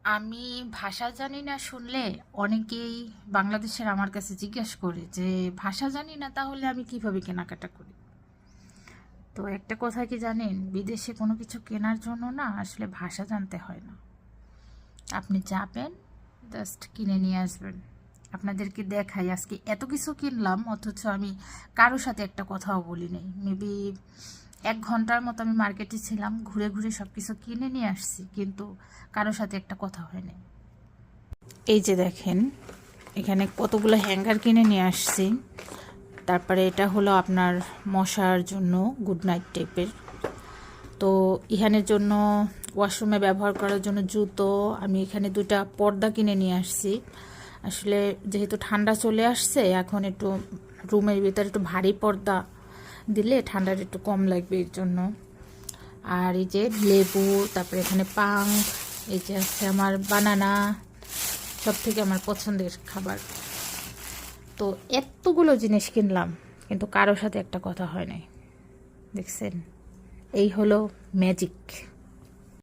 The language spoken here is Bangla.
আমি ভাষা জানি না শুনলে অনেকেই বাংলাদেশের আমার কাছে জিজ্ঞেস করে যে ভাষা জানি না তাহলে আমি কিভাবে কেনাকাটা করি। তো একটা কথা কি জানেন, বিদেশে কোনো কিছু কেনার জন্য না আসলে ভাষা জানতে হয় না। আপনি যাবেন, জাস্ট কিনে নিয়ে আসবেন। আপনাদেরকে দেখাই আজকে এত কিছু কিনলাম অথচ আমি কারো সাথে একটা কথাও বলি নাই। মেবি 1 ঘন্টার মতো আমি মার্কেটে ছিলাম, ঘুরে ঘুরে সব কিছু কিনে নিয়ে আসছি, কিন্তু কারো সাথে একটা কথা হয়নি। এই যে দেখেন, এখানে কতগুলো হ্যাঙ্গার কিনে নিয়ে আসছি। তারপরে এটা হলো আপনার মশার জন্য গুড নাইট টাইপের। তো ইহানের জন্য ওয়াশরুমে ব্যবহার করার জন্য জুতো। আমি এখানে 2টা পর্দা কিনে নিয়ে আসছি। আসলে যেহেতু ঠান্ডা চলে আসছে, এখন একটু রুমের ভিতরে একটু ভারী পর্দা দিলে ঠান্ডাটা একটু কম লাগবে এর জন্য। আর এই যে লেবু, তারপরে এখানে পাং, এই যে আছে আমার বানানা, সব থেকে আমার পছন্দের খাবার। তো এতগুলো জিনিস কিনলাম, কিন্তু কারোর সাথে একটা কথা হয় নাই। দেখছেন, এই হলো ম্যাজিক।